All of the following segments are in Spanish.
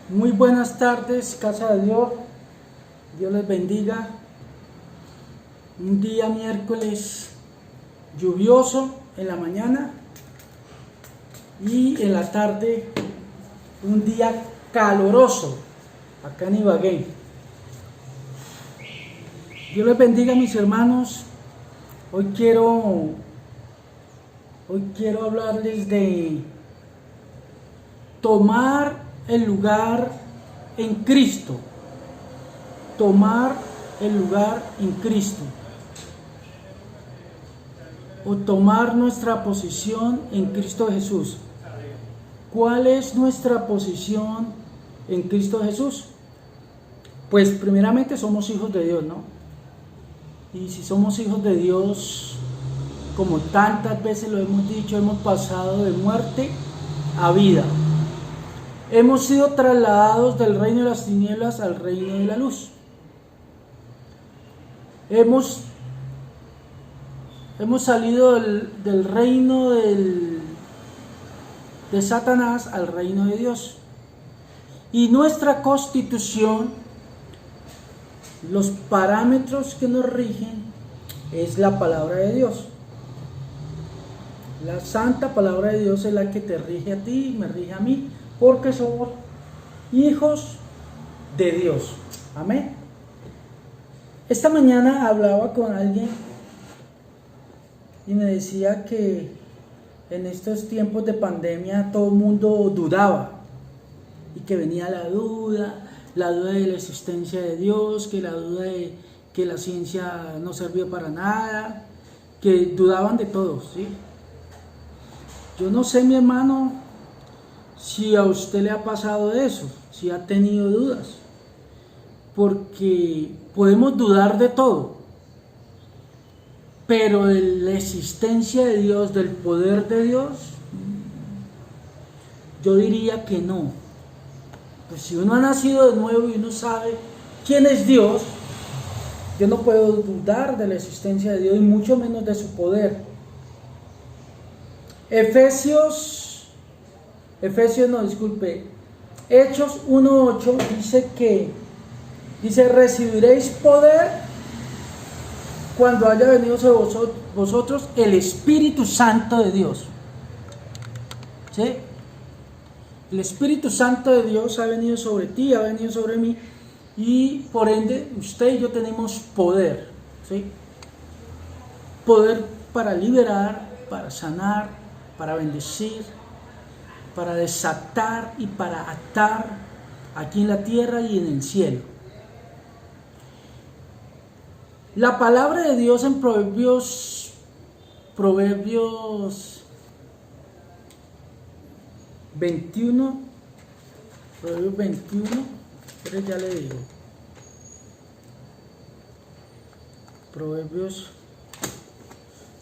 Muy buenas tardes, casa de Dios. Dios les bendiga. Un día miércoles lluvioso en la mañana y en la tarde un día caloroso acá en Ibagué. Dios les bendiga, mis hermanos. Hoy quiero hablarles de tomar el lugar en Cristo. Tomar el lugar en Cristo. O tomar nuestra posición en Cristo Jesús. ¿Cuál es nuestra posición en Cristo Jesús? Pues primeramente somos hijos de Dios, ¿no? Y si somos hijos de Dios, como tantas veces lo hemos dicho, hemos pasado de muerte a vida. Hemos sido trasladados del reino de las tinieblas al reino de la luz. Hemos salido del reino de Satanás al reino de Dios. Y nuestra constitución, los parámetros que nos rigen, es la palabra de Dios. La santa palabra de Dios es la que te rige a ti y me rige a mí, porque somos hijos de Dios. Amén. Esta mañana hablaba con alguien y me decía que en estos tiempos de pandemia todo el mundo dudaba y que venía la duda de la existencia de Dios, que la duda de que la ciencia no servía para nada, que dudaban de todo, ¿sí? Yo no sé, mi hermano, si a usted le ha pasado eso, si ha tenido dudas, porque podemos dudar de todo, pero de la existencia de Dios, del poder de Dios, yo diría que no. Pues si uno ha nacido de nuevo y uno sabe quién es Dios, yo no puedo dudar de la existencia de Dios y mucho menos de su poder. Hechos 1:8 dice, recibiréis poder cuando haya venido sobre vosotros el Espíritu Santo de Dios. ¿Sí? El Espíritu Santo de Dios ha venido sobre ti, ha venido sobre mí, y por ende usted y yo tenemos poder, ¿sí? Poder para liberar, para sanar, para bendecir, para desatar y para atar aquí en la tierra y en el cielo. La palabra de Dios en Proverbios 21, pero ya le digo. Proverbios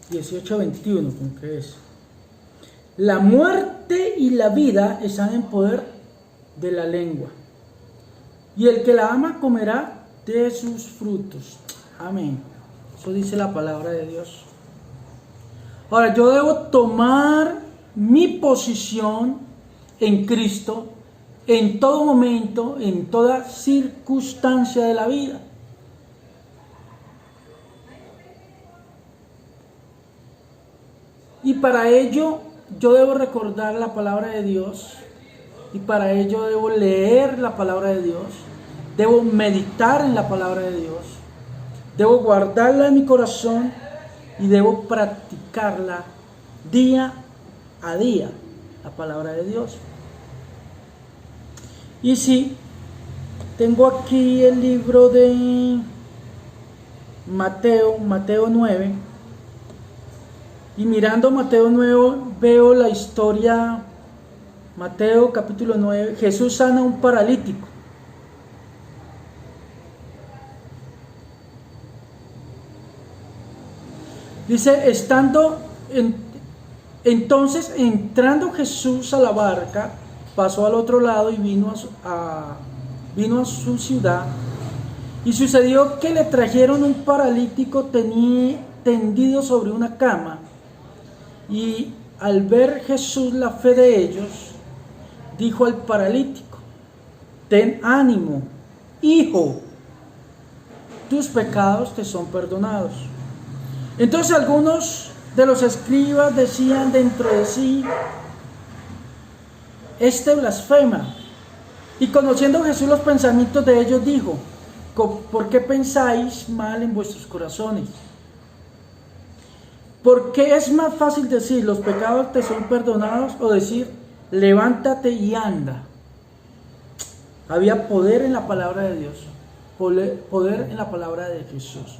18:21, ¿con qué es? La muerte y la vida están en poder de la lengua, y el que la ama comerá de sus frutos. Amén. Eso dice la palabra de Dios. Ahora, yo debo tomar mi posición en Cristo en todo momento, en toda circunstancia de la vida. Y para ello yo debo recordar la palabra de Dios, y para ello debo leer la palabra de Dios, debo meditar en la palabra de Dios, debo guardarla en mi corazón y debo practicarla día a día, la palabra de Dios. Y sí, tengo aquí el libro de Mateo 9, y mirando Mateo 9 veo la historia. Mateo capítulo 9, Jesús sana a un paralítico. Dice, entonces entrando Jesús a la barca, pasó al otro lado y vino a su ciudad. Y sucedió que le trajeron un paralítico tendido sobre una cama. Y al ver Jesús la fe de ellos, dijo al paralítico: ten ánimo, hijo, tus pecados te son perdonados. Entonces algunos de los escribas decían dentro de sí, este blasfema. Y conociendo Jesús los pensamientos de ellos, dijo, ¿por qué pensáis mal en vuestros corazones? Porque es más fácil decir, los pecados te son perdonados, o decir, levántate y anda. Había poder en la palabra de Dios, poder en la palabra de Jesús.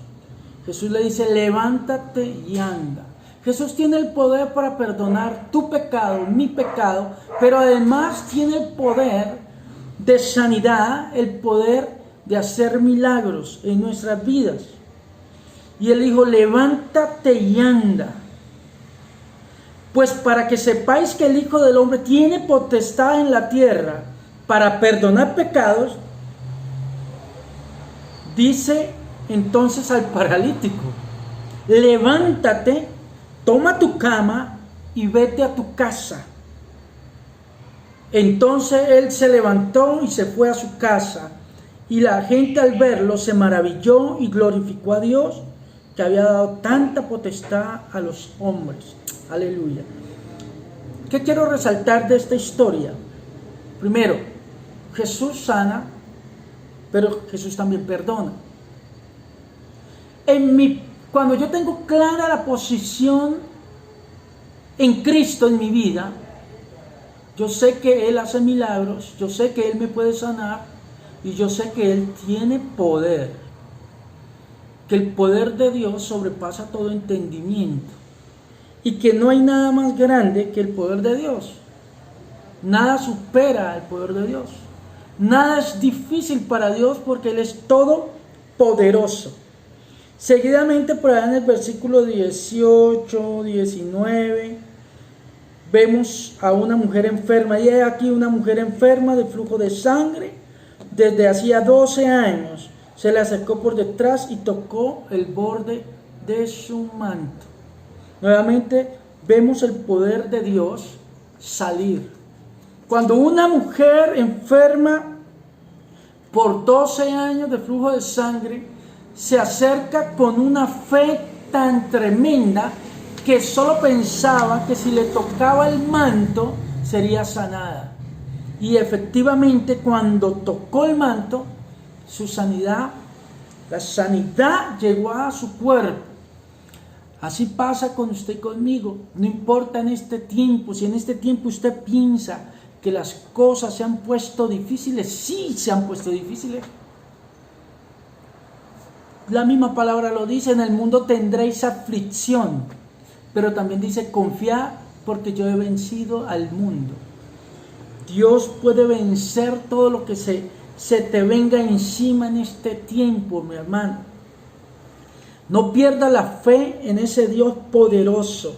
Jesús le dice, levántate y anda. Jesús tiene el poder para perdonar tu pecado, mi pecado, pero además tiene el poder de sanidad, el poder de hacer milagros en nuestras vidas. Y él dijo, levántate y anda. Pues para que sepáis que el Hijo del Hombre tiene potestad en la tierra para perdonar pecados, dice entonces al paralítico, levántate, toma tu cama y vete a tu casa. Entonces él se levantó y se fue a su casa, y la gente al verlo se maravilló y glorificó a Dios, que había dado tanta potestad a los hombres. Aleluya. ¿Qué quiero resaltar de esta historia? Primero, Jesús sana, pero Jesús también perdona. Cuando yo tengo clara la posición en Cristo en mi vida, yo sé que Él hace milagros, yo sé que Él me puede sanar, y yo sé que Él tiene poder, que el poder de Dios sobrepasa todo entendimiento, y que no hay nada más grande que el poder de Dios. Nada supera el poder de Dios. Nada es difícil para Dios porque Él es todopoderoso. Seguidamente, por allá en el versículo 18, 19, vemos a una mujer enferma. Y hay aquí una mujer enferma de flujo de sangre desde hacía 12 años. Se le acercó por detrás y tocó el borde de su manto. Nuevamente vemos el poder de Dios salir. Cuando una mujer enferma por 12 años de flujo de sangre se acerca con una fe tan tremenda que solo pensaba que si le tocaba el manto sería sanada. Y efectivamente, cuando tocó el manto, su sanidad, la sanidad llegó a su cuerpo. Así pasa con usted y conmigo. No importa en este tiempo, si en este tiempo usted piensa que las cosas se han puesto difíciles, sí se han puesto difíciles. La misma palabra lo dice, en el mundo tendréis aflicción, pero también dice, confiad porque yo he vencido al mundo. Dios puede vencer todo lo que se te venga encima en este tiempo, mi hermano. No pierda la fe en ese Dios poderoso.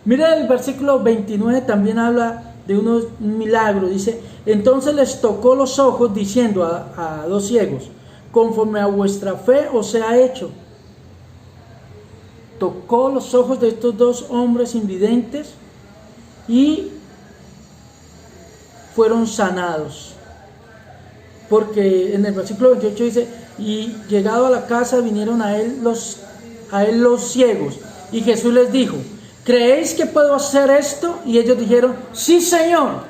Mira, el versículo 29 también habla de un milagro. Dice, entonces les tocó los ojos diciendo a dos ciegos, conforme a vuestra fe os sea hecho. Tocó los ojos de estos dos hombres invidentes y fueron sanados. Porque en el versículo 28 dice, y llegado a la casa vinieron a él los ciegos, y Jesús les dijo, ¿creéis que puedo hacer esto? Y ellos dijeron, sí, Señor.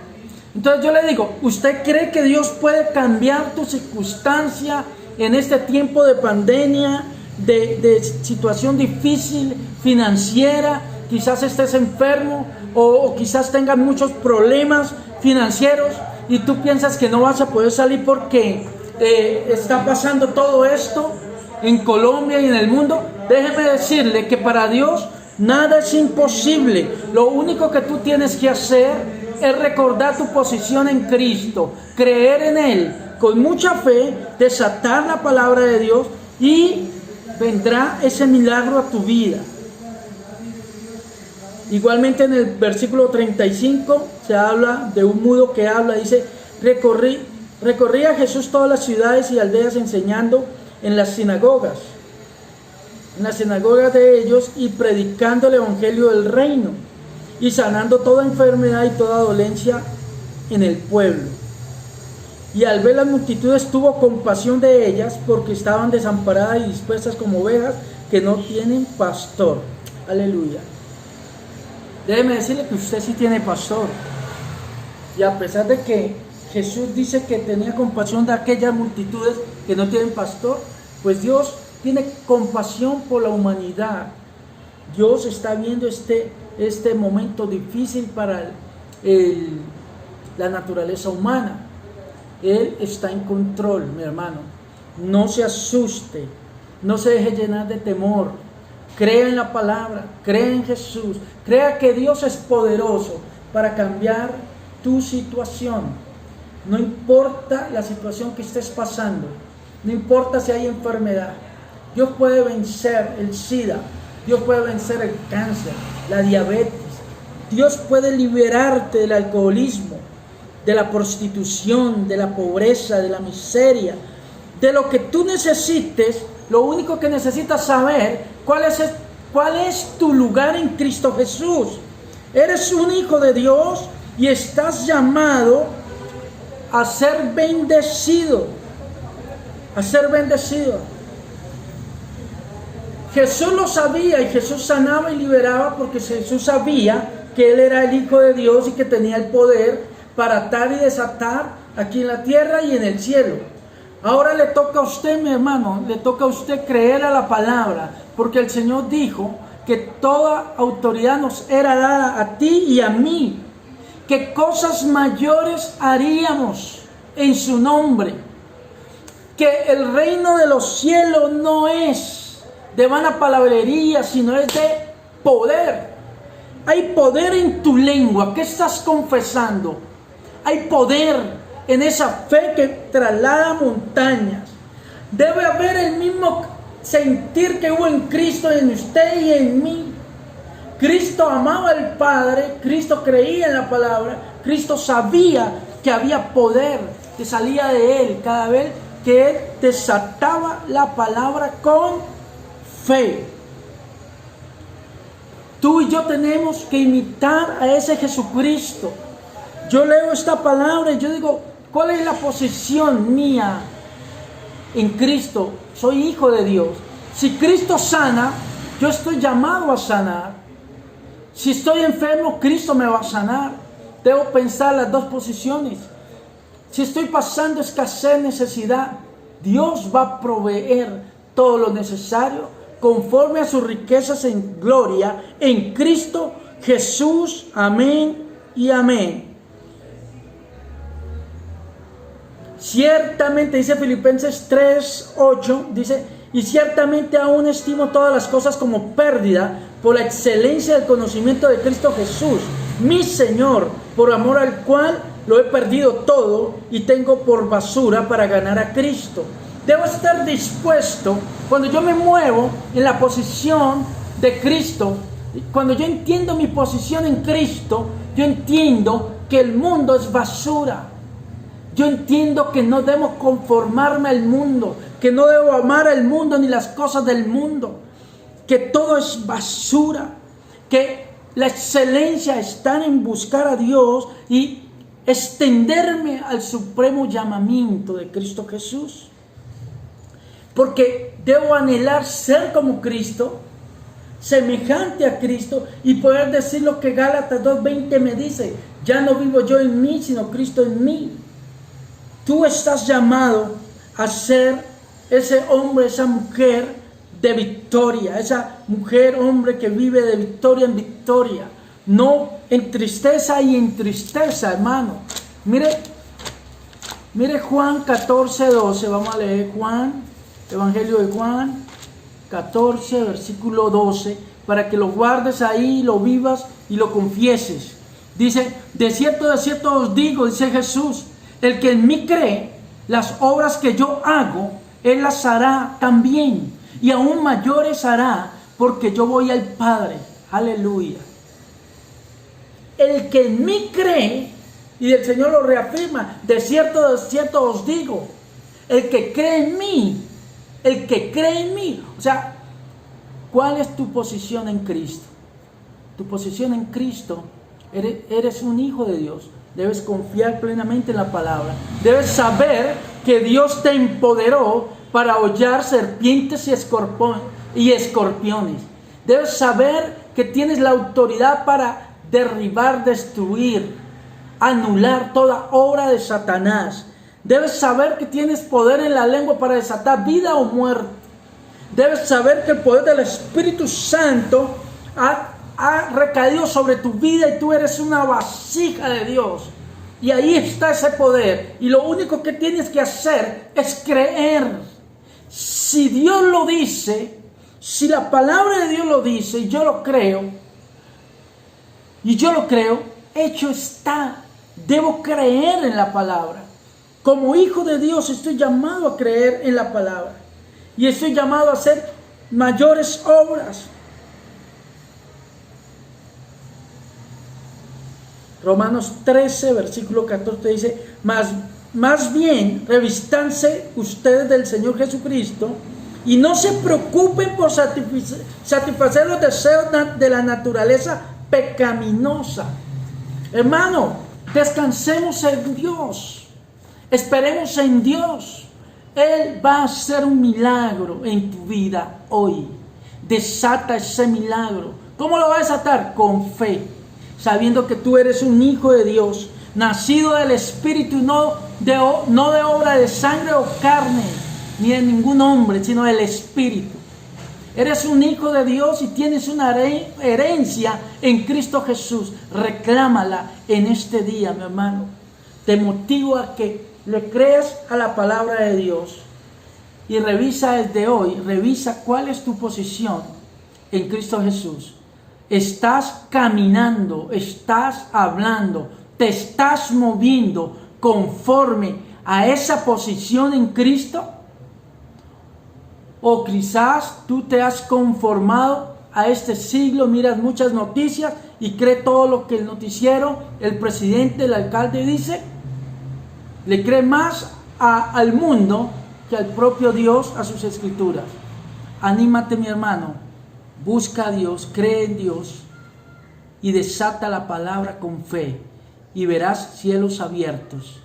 Entonces yo le digo, ¿usted cree que Dios puede cambiar tu circunstancia en este tiempo de pandemia, de situación difícil financiera? Quizás estés enfermo o quizás tengas muchos problemas financieros y tú piensas que no vas a poder salir porque está pasando todo esto en Colombia y en el mundo. Déjeme decirle que para Dios nada es imposible. Lo único que tú tienes que hacer es recordar tu posición en Cristo, creer en Él con mucha fe, desatar la palabra de Dios y vendrá ese milagro a tu vida. Igualmente en el versículo 35 se habla de un mudo que habla. Dice, recorría Jesús todas las ciudades y aldeas enseñando en las sinagogas de ellos y predicando el evangelio del reino y sanando toda enfermedad y toda dolencia en el pueblo. Y al ver las multitudes tuvo compasión de ellas, porque estaban desamparadas y dispuestas como ovejas que no tienen pastor. Aleluya. Déjeme decirle que usted sí tiene pastor. Y a pesar de que Jesús dice que tenía compasión de aquellas multitudes que no tienen pastor, pues Dios tiene compasión por la humanidad. Dios está viendo este momento difícil para la naturaleza humana. Él está en control, mi hermano. No se asuste, no se deje llenar de temor. Crea en la palabra, crea en Jesús, crea que Dios es poderoso para cambiar tu situación. No importa la situación que estés pasando, no importa si hay enfermedad, Dios puede vencer el SIDA, Dios puede vencer el cáncer, la diabetes, Dios puede liberarte del alcoholismo, de la prostitución, de la pobreza, de la miseria, de lo que tú necesites. Lo único que necesitas saber, cuál es tu lugar en Cristo Jesús. Eres un hijo de Dios y estás llamado a ser bendecido, a ser bendecido. Jesús lo sabía y Jesús sanaba y liberaba porque Jesús sabía que Él era el Hijo de Dios y que tenía el poder para atar y desatar aquí en la tierra y en el cielo. Ahora le toca a usted, mi hermano, le toca a usted creer a la palabra, porque el Señor dijo que toda autoridad nos era dada a ti y a mí, que cosas mayores haríamos en su nombre, que el reino de los cielos no es de vana palabrería, sino es de poder. Hay poder en tu lengua. ¿Qué estás confesando? Hay poder en esa fe que traslada montañas. Debe haber el mismo sentir que hubo en Cristo, en usted y en mí. Cristo amaba al Padre, Cristo creía en la palabra, Cristo sabía que había poder que salía de Él cada vez que Él desataba la palabra con fe. Tú y yo tenemos que imitar a ese Jesucristo. Yo leo esta palabra y yo digo, ¿cuál es la posición mía en Cristo? Soy hijo de Dios. Si Cristo sana, yo estoy llamado a sanar. Si estoy enfermo, Cristo me va a sanar. Debo pensar las dos posiciones. Si estoy pasando escasez, necesidad, Dios va a proveer todo lo necesario conforme a sus riquezas en gloria en Cristo Jesús. Amén y amén. Ciertamente, dice Filipenses 3:8, dice, y ciertamente aún estimo todas las cosas como pérdida por la excelencia del conocimiento de Cristo Jesús, mi Señor, por amor al cual lo he perdido todo y tengo por basura para ganar a Cristo. Debo estar dispuesto, cuando yo me muevo en la posición de Cristo, cuando yo entiendo mi posición en Cristo, yo entiendo que el mundo es basura. Yo entiendo que no debo conformarme al mundo, que no debo amar al mundo ni las cosas del mundo, que todo es basura, que la excelencia está en buscar a Dios y extenderme al supremo llamamiento de Cristo Jesús. Porque debo anhelar ser como Cristo, semejante a Cristo, y poder decir lo que Gálatas 2:20 me dice: ya no vivo yo en mí, sino Cristo en mí. Tú estás llamado a ser ese hombre, esa mujer de victoria, esa mujer, hombre que vive de victoria en victoria, no en tristeza y en tristeza, hermano. Mire Juan 14:12, vamos a leer Juan, Evangelio de Juan 14, versículo 12, para que lo guardes ahí, lo vivas y lo confieses. Dice: de cierto os digo, dice Jesús, el que en mí cree, las obras que yo hago, él las hará también, y aún mayores hará, porque yo voy al Padre. Aleluya. El que en mí cree, y el Señor lo reafirma, de cierto os digo, el que cree en mí, el que cree en mí. O sea, ¿cuál es tu posición en Cristo? Tu posición en Cristo, eres un hijo de Dios. Debes confiar plenamente en la palabra. Debes saber que Dios te empoderó para hollar serpientes y escorpiones. Debes saber que tienes la autoridad para derribar, destruir, anular toda obra de Satanás. Debes saber que tienes poder en la lengua para desatar vida o muerte. Debes saber que el poder del Espíritu Santo ha recaído sobre tu vida y tú eres una vasija de Dios. Y ahí está ese poder. Y lo único que tienes que hacer es creer. Si Dios lo dice, si la palabra de Dios lo dice, y yo lo creo, hecho está. Debo creer en la palabra. Como hijo de Dios estoy llamado a creer en la palabra. Y estoy llamado a hacer mayores obras. Romanos 13, versículo 14 dice, más bien revístanse ustedes del Señor Jesucristo y no se preocupen por satisfacer los deseos de la naturaleza pecaminosa. Hermano, descansemos en Dios, esperemos en Dios. Él va a hacer un milagro en tu vida hoy. Desata ese milagro. ¿Cómo lo va a desatar? Con fe. Sabiendo que tú eres un hijo de Dios, nacido del Espíritu, no de obra de sangre o carne, ni de ningún hombre, sino del Espíritu. Eres un hijo de Dios y tienes una herencia en Cristo Jesús. Reclámala en este día, mi hermano. Te motivo a que le creas a la palabra de Dios y revisa desde hoy, cuál es tu posición en Cristo Jesús. Estás caminando, estás hablando, te estás moviendo conforme a esa posición en Cristo. O quizás tú te has conformado a este siglo, miras muchas noticias y crees todo lo que el noticiero, el presidente, el alcalde dice. Le crees más al mundo que al propio Dios, a sus escrituras. Anímate, mi hermano. Busca a Dios, cree en Dios y desata la palabra con fe y verás cielos abiertos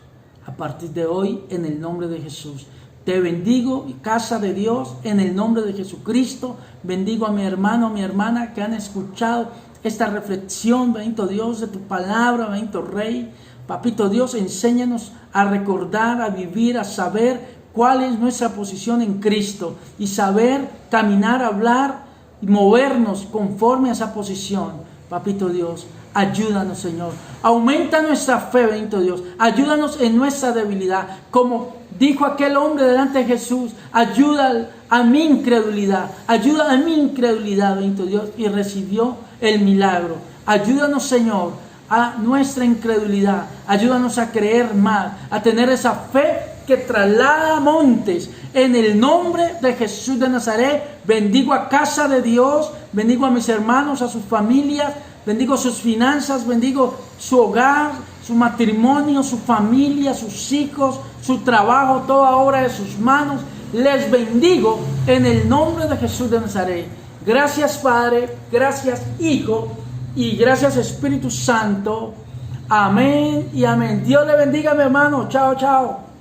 a partir de hoy en el nombre de Jesús. Te bendigo, casa de Dios, en el nombre de Jesucristo. Bendigo a mi hermano, a mi hermana que han escuchado esta reflexión, bendito Dios, de tu palabra, bendito Rey. Papito Dios, enséñanos a recordar, a vivir, a saber cuál es nuestra posición en Cristo y saber caminar, hablar y movernos conforme a esa posición. Papito Dios, ayúdanos, Señor. Aumenta nuestra fe, bendito Dios. Ayúdanos en nuestra debilidad. Como dijo aquel hombre delante de Jesús, ayuda a mi incredulidad. Ayuda a mi incredulidad, bendito Dios. Y recibió el milagro. Ayúdanos, Señor, a nuestra incredulidad. Ayúdanos a creer más, a tener esa fe que traslada montes. En el nombre de Jesús de Nazaret, bendigo a casa de Dios, bendigo a mis hermanos, a sus familias, bendigo sus finanzas, bendigo su hogar, su matrimonio, su familia, sus hijos, su trabajo, toda obra de sus manos. Les bendigo en el nombre de Jesús de Nazaret. Gracias, Padre, gracias, Hijo, y gracias, Espíritu Santo. Amén y amén. Dios le bendiga, mi hermano. Chao, chao.